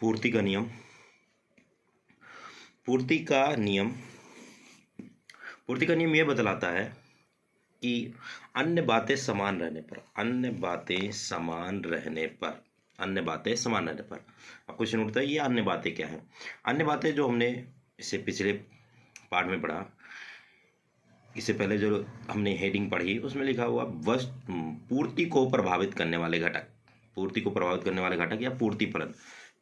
पूर्ति का नियम। पूर्ति का नियम पूर्ति का नियम यह बतलाता है कि अन्य बातें समान रहने पर अब क्वेश्चन उठता है ये अन्य बातें क्या है। अन्य बातें जो हमने इससे पिछले पार्ट में पढ़ा, इससे पहले जो हमने हेडिंग पढ़ी उसमें लिखा हुआ पूर्ति को प्रभावित करने वाले घटक या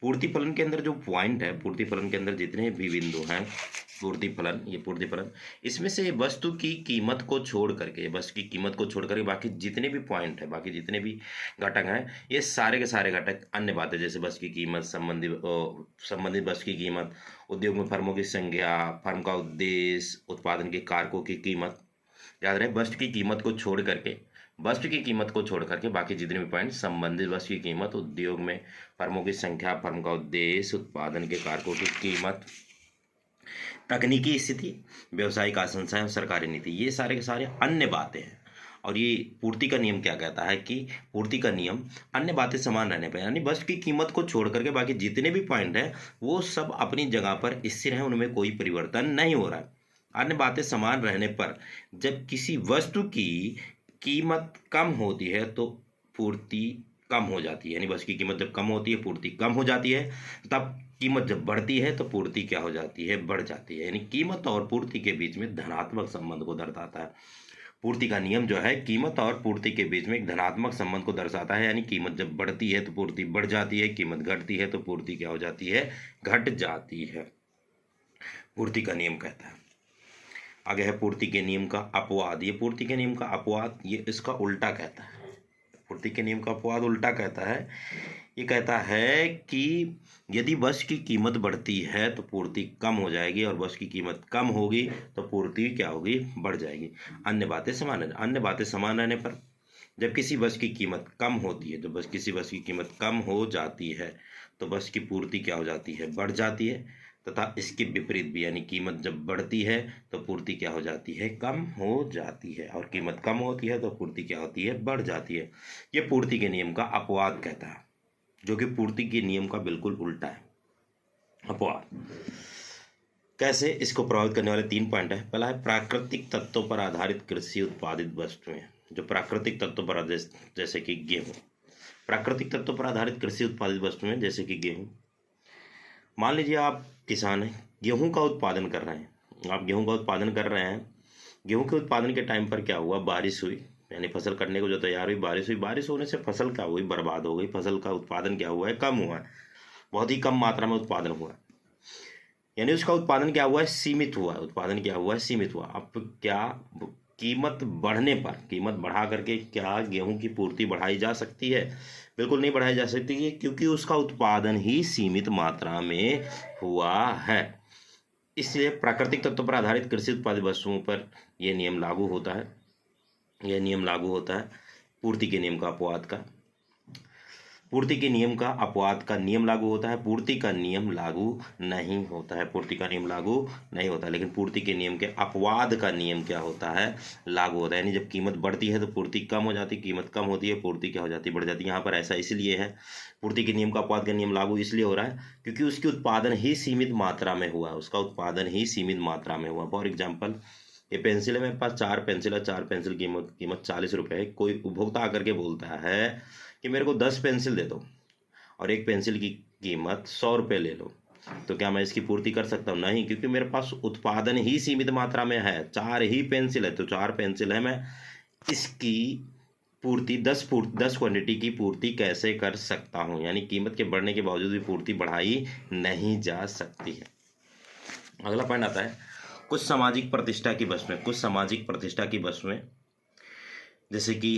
पूर्ति फलन के अंदर जो पॉइंट है, पूर्ति फलन के अंदर जितने भी बिंदु हैं, पूर्ति फलन इसमें से वस्तु की कीमत को छोड़ करके बाकी जितने भी पॉइंट है, बाकी जितने भी घटक हैं, ये सारे के सारे घटक अन्य बातें, जैसे वस्तु की कीमत, संबंधित वस्तु की कीमत, उद्योग में फर्मों की संख्या, फर्म का उद्देश्य, उत्पादन के कारकों की कीमत। याद रहे, वस्तु की कीमत को छोड़ करके बाकी जितने भी पॉइंट, संबंधित वस्तु की कीमत, उद्योग में फर्मों की संख्या, फर्म का उद्देश्य, उत्पादन के कारकों की कीमत, तकनीकी स्थिति, व्यवसायिक आशंसाएं और सरकारी नीति, ये सारे के सारे अन्य बातें हैं। और ये पूर्ति का नियम क्या कहता है कि पूर्ति का नियम अन्य बातें समान रहने पर, यानी वस्तु की कीमत को छोड़ करके बाकी जितने भी पॉइंट हैं वो सब अपनी जगह पर स्थिर हैं, उनमें कोई परिवर्तन नहीं हो रहा है। अन्य बातें समान रहने पर जब किसी वस्तु की कीमत कम होती है तो पूर्ति कम हो जाती है, यानी वस्तु की कीमत जब कम होती है पूर्ति कम हो जाती है। तब कीमत जब बढ़ती है तो पूर्ति क्या हो जाती है, बढ़ जाती है। यानी कीमत और पूर्ति के बीच में धनात्मक संबंध को दर्शाता है। पूर्ति का नियम जो है कीमत और पूर्ति के बीच में एक धनात्मक संबंध को दर्शाता है, यानी कीमत जब बढ़ती है तो पूर्ति बढ़ जाती है, कीमत घटती है तो पूर्ति क्या हो जाती है, घट जाती है। पूर्ति का नियम कहता है। आगे है पूर्ति के नियम का अपवाद। ये पूर्ति के नियम का अपवाद ये इसका उल्टा कहता है। पूर्ति के नियम का अपवाद उल्टा कहता है। ये कहता है कि यदि वस्तु की कीमत बढ़ती है तो पूर्ति कम हो जाएगी, और वस्तु की कीमत कम होगी तो पूर्ति क्या होगी, बढ़ जाएगी। अन्य बातें समान रहने पर जब किसी वस्तु की कीमत कम होती है, जब किसी वस्तु की कीमत कम हो जाती है तो वस्तु की पूर्ति क्या हो जाती है, बढ़ जाती है। तथा इसके विपरीत भी, यानी कीमत जब बढ़ती है तो पूर्ति क्या हो जाती है, कम हो जाती है, और कीमत कम होती है तो पूर्ति क्या होती है, बढ़ जाती है। ये पूर्ति के नियम का अपवाद कहता है, जो कि पूर्ति के नियम का बिल्कुल उल्टा है। अपवाद कैसे, इसको प्रभावित करने वाले 3 पॉइंट है। पहला है प्राकृतिक तत्वों पर आधारित कृषि उत्पादित वस्तुएं, जो प्राकृतिक तत्वों पर, जैसे कि गेहूं, प्राकृतिक तत्वों पर आधारित कृषि उत्पादित वस्तुएं जैसे कि गेहूं। मान लीजिए आप किसान हैं, गेहूं का उत्पादन कर रहे हैं, गेहूं के उत्पादन के टाइम पर क्या हुआ, बारिश हुई, यानी फसल कटने को जो तैयार हुई, बारिश होने से फसल क्या हुई, बर्बाद हो गई। फसल का उत्पादन क्या हुआ है, कम हुआ है, बहुत ही कम मात्रा में उत्पादन हुआ है, यानी उसका उत्पादन क्या हुआ है, सीमित हुआ। अब क्या कीमत बढ़ा करके क्या गेहूं की पूर्ति बढ़ाई जा सकती है? बिल्कुल नहीं बढ़ाई जा सकती है, क्योंकि उसका उत्पादन ही सीमित मात्रा में हुआ है। इसलिए प्राकृतिक तत्वों पर आधारित कृषि उत्पादित वस्तुओं पर यह नियम लागू होता है। पूर्ति के नियम का अपवाद का, पूर्ति के नियम का अपवाद का नियम लागू होता है, पूर्ति का नियम लागू नहीं होता है। लेकिन पूर्ति के नियम के अपवाद का नियम क्या होता है, लागू होता है। यानी जब कीमत बढ़ती है तो पूर्ति कम हो जाती है, कीमत कम होती है पूर्ति क्या हो जाती है, बढ़ जाती है। यहाँ पर ऐसा इसलिए है, पूर्ति के नियम का अपवाद का नियम लागू इसलिए हो रहा है क्योंकि उसकी उत्पादन ही सीमित मात्रा में हुआ। फॉर एग्जाम्पल, ये पेंसिल है मेरे पास, 4 पेंसिल है, 4 पेंसिल की कीमत 40 रुपये है। कोई उपभोक्ता आकर के बोलता है कि मेरे को 10 पेंसिल दे दो और एक पेंसिल की कीमत 100 रुपये ले लो, तो क्या मैं इसकी पूर्ति कर सकता हूँ? नहीं, क्योंकि मेरे पास उत्पादन ही सीमित मात्रा में है, 4 ही पेंसिल है, तो 4 पेंसिल है, मैं इसकी पूर्ति 10 क्वांटिटी की पूर्ति कैसे कर सकता हूँ? यानी कीमत के बढ़ने के बावजूद भी पूर्ति बढ़ाई नहीं जा सकती है। अगला पॉइंट आता है कुछ सामाजिक प्रतिष्ठा की वस्तुएं, जैसे कि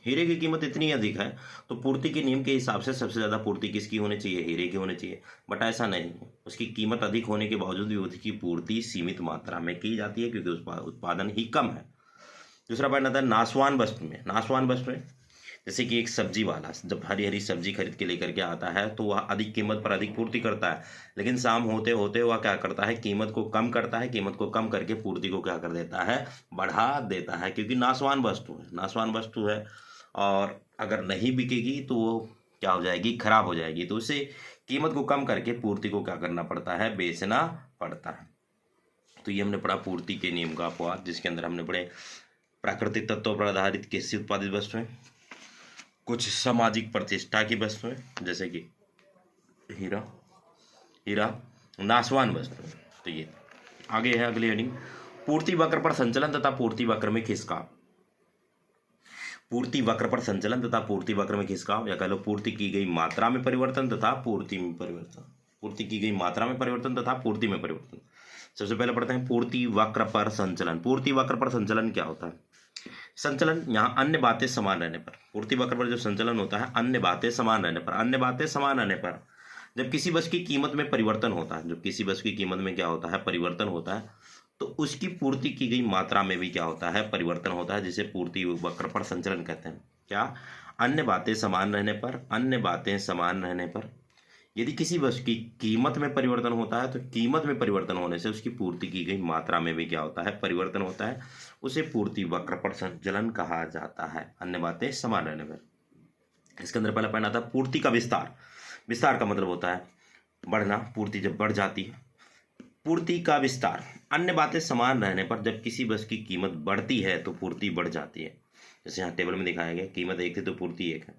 हीरे की कीमत इतनी अधिक है तो पूर्ति के नियम के हिसाब से सबसे ज़्यादा पूर्ति किसकी होनी चाहिए, हीरे की होनी चाहिए। बट ऐसा नहीं, उसकी कीमत अधिक होने के बावजूद भी उसकी पूर्ति सीमित मात्रा में की जाती है, क्योंकि उसका उत्पादन ही कम है। दूसरा पॉइंट आता है नाशवान वस्तुएं, जैसे कि एक सब्जी वाला जब हरी सब्जी खरीद के लेकर के आता है तो वह अधिक कीमत पर अधिक पूर्ति करता है, लेकिन शाम होते होते वह क्या करता है, कीमत को कम करता है, कीमत को कम करके पूर्ति को क्या कर देता है, बढ़ा देता है, क्योंकि नाशवान वस्तु है और अगर नहीं बिकेगी तो वो क्या हो जाएगी, खराब हो जाएगी। तो उसे कीमत को कम करके पूर्ति को क्या करना पड़ता है, बेचना पड़ता है। तो ये हमने पढ़ा पूर्ति के नियम का अपवाद, जिसके अंदर हमने पढ़े प्राकृतिक तत्वों पर आधारित कृषि उत्पादित वस्तुएं, कुछ सामाजिक प्रतिष्ठा की वस्तुएं जैसे कि हीरा हीरा नाशवान वस्तुएं। तो ये आगे है अगली हेडिंग, पूर्ति वक्र पर संचलन तथा पूर्ति वक्र में खिसकाव। पूर्ति वक्र पर संचलन तथा पूर्ति वक्र में खिसकाव, या कह लो पूर्ति की गई मात्रा में परिवर्तन तथा पूर्ति में परिवर्तन। पूर्ति की गई मात्रा में परिवर्तन तथा पूर्ति में परिवर्तन। सबसे पहले पढ़ते हैं पूर्ति वक्र पर संचलन। पूर्ति वक्र पर संचलन क्या होता है? संचलन यहाँ अन्य बातें समान रहने पर, पूर्ति वक्र पर जो संचलन होता है अन्य बातें समान रहने पर, अन्य बातें समान रहने पर जब किसी वस्तु की कीमत में परिवर्तन होता है, जब किसी वस्तु की कीमत में क्या होता है, परिवर्तन होता है, तो उसकी पूर्ति की गई मात्रा में भी क्या होता है, परिवर्तन होता है, जिसे पूर्ति वक्र पर संचलन कहते हैं। क्या? अन्य बातें समान रहने पर, अन्य बातें समान रहने पर यदि किसी वस्तु की कीमत में परिवर्तन होता है तो कीमत में परिवर्तन होने से उसकी पूर्ति की गई मात्रा में भी क्या होता है, परिवर्तन होता है, उसे पूर्ति वक्र पर संचलन कहा जाता है, अन्य बातें समान रहने पर। इसके अंदर पहला पॉइंट आता है पूर्ति का विस्तार। विस्तार का मतलब होता है बढ़ना, पूर्ति जब बढ़ जाती है। पूर्ति का विस्तार, अन्य बातें समान रहने पर जब किसी वस्तु की कीमत बढ़ती है तो पूर्ति बढ़ जाती है। जैसे यहाँ टेबल में दिखाया गया, कीमत 1 थी तो पूर्ति 1 है,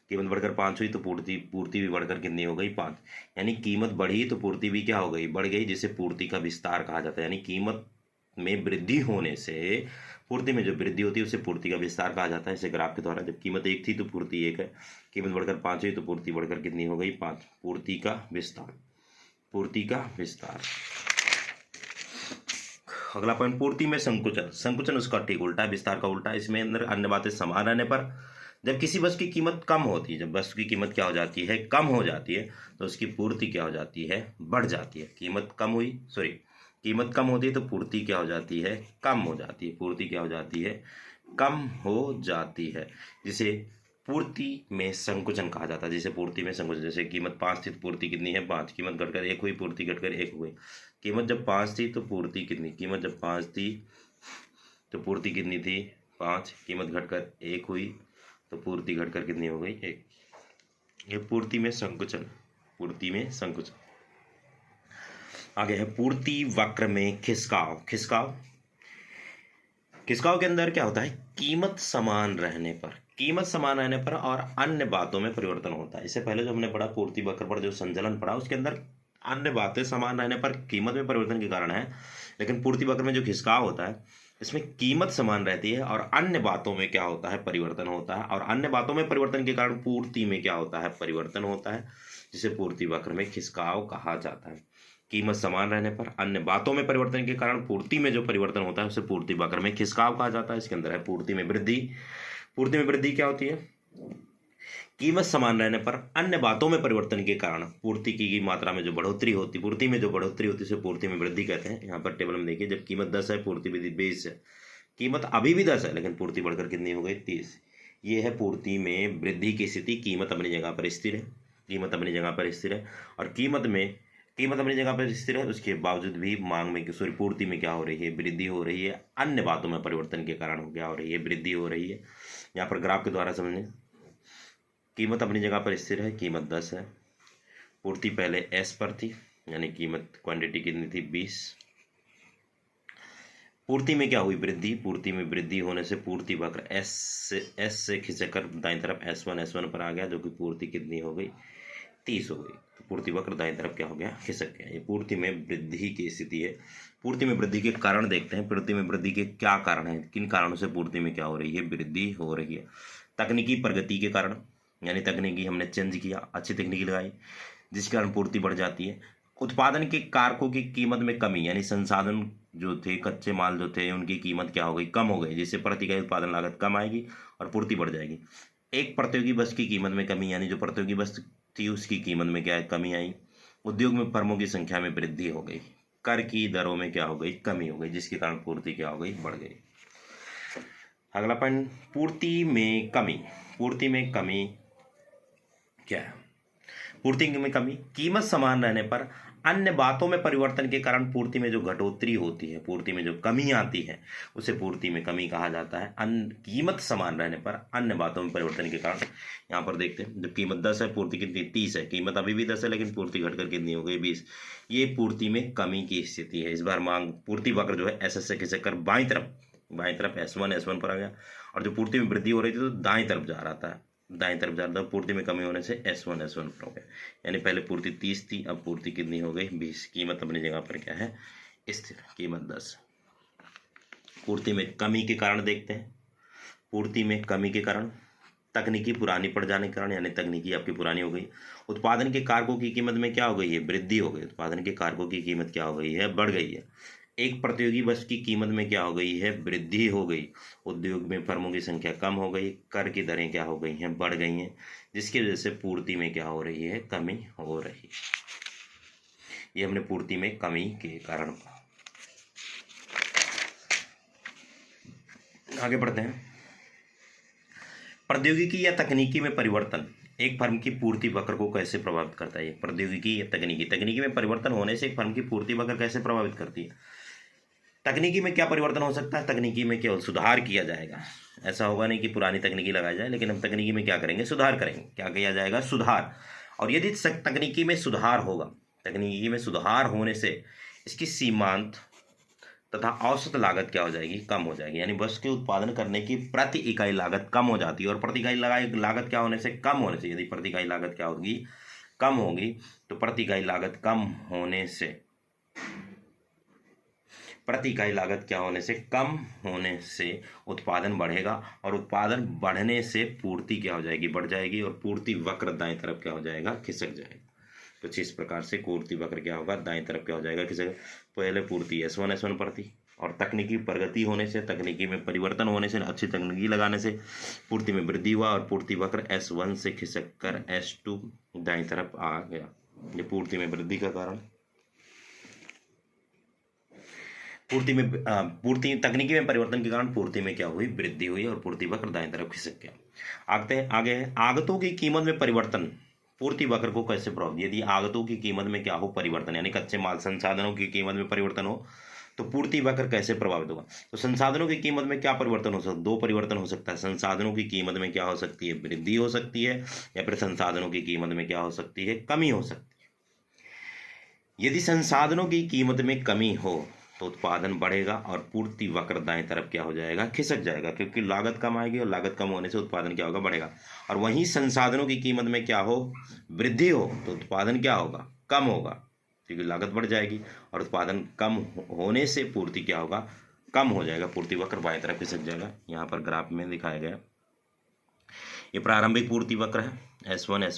कीमत बढ़कर 5 हुई तो पूर्ति भी बढ़कर कितनी हो गई, 5। यानी कीमत बढ़ी तो पूर्ति भी क्या हो गई, बढ़ गई, जिसे पूर्ति का विस्तार कहा जाता है। यानी कीमत में वृद्धि होने से पूर्ति में जो वृद्धि होती है उसे पूर्ति का विस्तार कहा जाता है। इसे ग्राफ के द्वारा, जब कीमत 1 थी तो पूर्ति 1 है, कीमत बढ़कर 5 हुई तो पूर्ति बढ़कर कितनी हो गई, 5। पूर्ति का विस्तार, पूर्ति का विस्तार। अगला पॉइंट पूर्ति में संकुचन। संकुचन उसका ठीक उल्टा है, विस्तार का उल्टा है। इसमें अंदर अन्य बातें समान रहने पर जब किसी वस्तु की कीमत कम होती है, जब वस्तु की कीमत क्या हो जाती है, कम हो जाती है, तो उसकी पूर्ति क्या हो जाती है, बढ़ जाती है। कीमत कम हुई, कीमत कम होती है तो पूर्ति क्या हो जाती है, कम हो जाती है। पूर्ति क्या हो जाती है, कम हो जाती है, जिसे पूर्ति में संकुचन कहा जाता है। जिसे पूर्ति में संकुचन, जैसे कीमत 5 थी तो पूर्ति कितनी है, 5, कीमत घटकर 1 हुई, पूर्ति घटकर 1 हुई। कीमत जब 5 थी तो पूर्ति कितनी, कीमत जब 5 थी तो पूर्ति कितनी थी, 5, कीमत घटकर 1 हुई तो पूर्ति घटकर कितनी हो गई, 1। ये पूर्ति में संकुचन, पूर्ति में संकुचन। आगे है पूर्ति वक्र में खिसकाव। खिसकाव के अंदर क्या होता है, कीमत समान रहने पर, कीमत समान रहने पर और अन्य बातों में परिवर्तन होता है। इससे पहले जो हमने पढ़ा पूर्ति वक्र पर जो संचलन पढ़ा, उसके अंदर अन्य बातें समान रहने पर कीमत में परिवर्तन के कारण है, लेकिन पूर्ति वक्र में जो खिसकाव होता है इसमें कीमत समान रहती है और अन्य बातों में क्या होता है, परिवर्तन होता है, और अन्य बातों में परिवर्तन के कारण पूर्ति में क्या होता है, परिवर्तन होता है, जिसे पूर्ति वक्र में खिसकाव कहा जाता है। कीमत समान रहने पर अन्य बातों में परिवर्तन के कारण पूर्ति में जो परिवर्तन होता है उसे पूर्ति वक्र में खिसकाव कहा जाता है। इसके अंदर है पूर्ति में वृद्धि। पूर्ति में वृद्धि क्या होती है, कीमत समान रहने पर अन्य बातों में परिवर्तन के कारण पूर्ति की गई मात्रा में जो बढ़ोतरी होती, पूर्ति में जो बढ़ोतरी होती है उसे पूर्ति में वृद्धि कहते हैं। यहाँ पर टेबल में देखिए, जब कीमत 10 है, पूर्ति भी 20 है, कीमत अभी भी 10 है लेकिन पूर्ति बढ़कर कितनी हो गई, 30। ये है पूर्ति में वृद्धि की स्थिति। कीमत अपनी जगह पर स्थिर है, कीमत अपनी जगह पर स्थिर है, और कीमत अपनी जगह पर स्थिर है, उसके बावजूद भी मांग में पूर्ति में क्या हो रही है, वृद्धि हो रही है। अन्य बातों में परिवर्तन के कारण क्या हो रही है, वृद्धि हो रही है। यहाँ पर ग्राफ के द्वारा समझें, कीमत अपनी जगह पर स्थिर है, कीमत 10 है, पूर्ति पहले S पर थी, यानी कीमत क्वांटिटी कितनी थी, 20। पूर्ति में क्या हुई, वृद्धि। पूर्ति में वृद्धि होने से पूर्ति वक्र S से खिंचकर दाईं तरफ S1 पर आ गया, जो कि पूर्ति कितनी हो गई, 30 हो गई। तो पूर्ति वक्र दाईं तरफ क्या हो गया, खिसक गया। ये पूर्ति में वृद्धि की स्थिति है। पूर्ति में वृद्धि के कारण देखते हैं, पूर्ति में वृद्धि के क्या कारण हैं, किन कारणों से पूर्ति में क्या हो रही है, वृद्धि हो रही है। तकनीकी प्रगति के कारण, यानी तकनीकी हमने चेंज किया, अच्छी तकनीकी लगाई, जिसके कारण पूर्ति बढ़ जाती है। उत्पादन के कारकों की कीमत में कमी, यानी संसाधन जो थे, कच्चे माल जो थे, उनकी कीमत क्या हो गई, कम हो गई, जिससे प्रति इकाई उत्पादन लागत कम आएगी और पूर्ति बढ़ जाएगी। एक प्रतियोगी वस्तु की कीमत में कमी, यानी जो प्रतियोगी वस्तु थी उसकी कीमत में क्या है, कमी आई। उद्योग में फर्मों की संख्या में वृद्धि हो गई। कर की दरों में क्या हो गई, कमी हो गई, जिसके कारण पूर्ति क्या हो गई, बढ़ गई। अगला पॉइंट, पूर्ति में कमी। पूर्ति में कमी क्या है, पूर्ति में कमी, कीमत समान रहने पर अन्य बातों में परिवर्तन के कारण पूर्ति में जो घटोतरी होती है, पूर्ति में जो कमी आती है, उसे पूर्ति में कमी कहा जाता है। अन्य कीमत समान रहने पर अन्य बातों में परिवर्तन के कारण, यहाँ पर देखते हैं जब कीमत 10 है, पूर्ति कितनी 30 है, कीमत अभी भी 10 है लेकिन पूर्ति घटकर कितनी हो गई 20, ये पूर्ति में कमी की स्थिति है। इस बार मांग पूर्ति वक्र जो है SS से खिसक बाईं तरफ S1 पर आ गया, और जो पूर्ति में वृद्धि हो रही थी तो दाएं तरफ जा रहा था, दाएं तरफ जा रहा था, पूर्ति में कमी होने से S1 पर हो गया। यानी पहले पूर्ति 30 थी, अब पूर्ति कितनी हो गई 20। कीमत अपनी जगह पर क्या है, स्थिर, कीमत 10। पूर्ति में कमी के कारण देखते हैं। पूर्ति में कमी के कारण तकनीकी पुरानी पड़ जाने के कारण, यानी तकनीकी आपकी पुरानी हो गई। उत्पादन के कारकों की कीमत में क्या हो गई है, वृद्धि हो गई। उत्पादन के कारकों की कीमत क्या हो गई है, बढ़ गई है। एक प्रतियोगी वस्तु की कीमत में क्या हो गई है, वृद्धि हो गई। उद्योग में फर्मों की संख्या कम हो गई, कर की दरें क्या हो गई हैं, बढ़ गई हैं, जिसकी वजह से पूर्ति में क्या हो रही है, कमी हो रही है। ये हमने पूर्ति में कमी के कारण कहा। आगे बढ़ते हैं। प्रौद्योगिकी या तकनीकी में परिवर्तन एक फर्म की पूर्ति वक्र को कैसे प्रभावित करता है। प्रौद्योगिकी या तकनीकी में परिवर्तन होने से एक फर्म की पूर्ति वक्र कैसे प्रभावित करती है। तकनीकी में क्या परिवर्तन हो सकता है, तकनीकी में केवल सुधार किया जाएगा। ऐसा होगा नहीं कि पुरानी तकनीकी लगाई जाए, लेकिन हम तकनीकी में क्या करेंगे, सुधार करेंगे। क्या किया जाएगा, सुधार। और यदि तकनीकी में सुधार होगा, तकनीकी में सुधार होने से इसकी सीमांत तथा औसत लागत क्या हो जाएगी, कम हो जाएगी। यानी वस्तु के उत्पादन करने की प्रति इकाई लागत कम हो जाती है। और प्रति इकाई लागत क्या होने से, कम होने से, यदि प्रति इकाई लागत क्या होगी, कम होगी, तो प्रति इकाई लागत कम होने से, प्रति इकाई लागत क्या होने से, कम होने से उत्पादन बढ़ेगा। और उत्पादन बढ़ने से पूर्ति क्या हो जाएगी, बढ़ जाएगी। और पूर्ति वक्र दाएं तरफ क्या हो जाएगा, खिसक जाएगा। कुछ इस प्रकार से पूर्ति वक्र क्या होगा, दाएं तरफ क्या हो जाएगा, खिसक। पहले पूर्ति S1 पर थी, और तकनीकी प्रगति होने से, तकनीकी में परिवर्तन होने से, अच्छी तकनीकी लगाने से पूर्ति में वृद्धि हुआ, और पूर्ति वक्र S1 से खिसक कर S2 दाएं तरफ आ गया। ये पूर्ति में वृद्धि का कारण। पूर्ति तकनीकी में परिवर्तन के कारण पूर्ति में क्या हुई, वृद्धि हुई, और पूर्ति वक्र दाएं तरफ खिसक गया। आगे है आगतों की कीमत में परिवर्तन पूर्ति वक्र को कैसे प्रभावित। यदि आगतों की कीमत में क्या हो, परिवर्तन, यानी कच्चे माल संसाधनों की कीमत में परिवर्तन हो, तो पूर्ति वक्र कैसे प्रभावित होगा। तो संसाधनों की कीमत में क्या परिवर्तन हो सकता है, दो परिवर्तन हो सकता है। संसाधनों की कीमत में क्या हो सकती है, वृद्धि हो सकती है, या फिर संसाधनों की कीमत में क्या हो सकती है, कमी हो सकती है। यदि संसाधनों की कीमत में कमी हो तो उत्पादन बढ़ेगा, और पूर्ति वक्र दाएं तरफ क्या हो जाएगा, खिसक जाएगा, क्योंकि लागत कम आएगी, और लागत कम होने से उत्पादन क्या होगा, बढ़ेगा। और वहीं संसाधनों की कीमत में क्या हो, वृद्धि हो, तो उत्पादन क्या होगा, कम होगा, क्योंकि लागत बढ़ जाएगी, और उत्पादन कम होने से पूर्ति क्या होगा, कम हो जाएगा। पूर्ति वक्र बाएं तरफ खिसक जाएगा। यहाँ पर ग्राफ में दिखाया गया, ये प्रारंभिक पूर्ति वक्र है, S1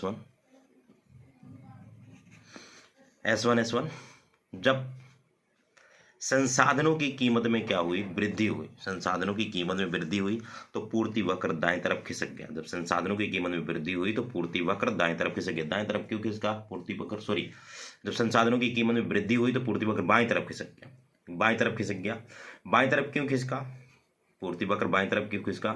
जब संसाधनों की कीमत में क्या हुई, वृद्धि हुई, संसाधनों की कीमत में वृद्धि हुई, तो पूर्ति वक्र दाएं तरफ खिसक गया। जब संसाधनों की कीमत में वृद्धि हुई तो पूर्ति वक्र दाएं तरफ खिसक गया। दाएं तरफ क्यों खिसका, पूर्ति वक्र जब संसाधनों की कीमत में वृद्धि हुई तो पूर्ति वक्र बाएं तरफ खिसक गया। बाएं तरफ खिसक गया। बाएं तरफ क्यों खिसका, पूर्ति वक्र बाएं तरफ क्यों खिसका,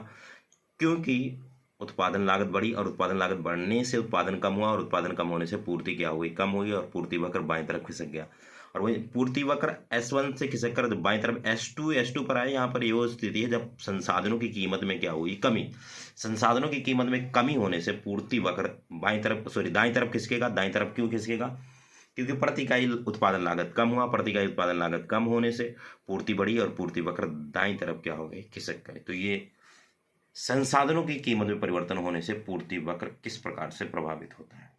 क्योंकि उत्पादन लागत बढ़ी, और उत्पादन लागत बढ़ने से उत्पादन कम हुआ, और उत्पादन कम होने से पूर्ति क्या हुई, कम हुई, और पूर्ति वक्र बाएं तरफ खिसक गया। और वही पूर्ति वक्र S1 से खिसक कर बाएं तरफ S2 पर आए। यहाँ पर ये स्थिति है जब संसाधनों की कीमत में क्या हुई, कमी। संसाधनों की कीमत में कमी होने से पूर्ति वक्र दाएं तरफ खिसकेगा। दाएं तरफ क्यों खिसकेगा, क्योंकि प्रति इकाई उत्पादन लागत कम हुआ, प्रति इकाई उत्पादन लागत कम होने से पूर्ति बढ़ी, और पूर्ति वक्र दाएं तरफ क्या हो गई, खिसक गए। तो ये संसाधनों की कीमत में परिवर्तन होने से पूर्ति वक्र किस प्रकार से प्रभावित होता है।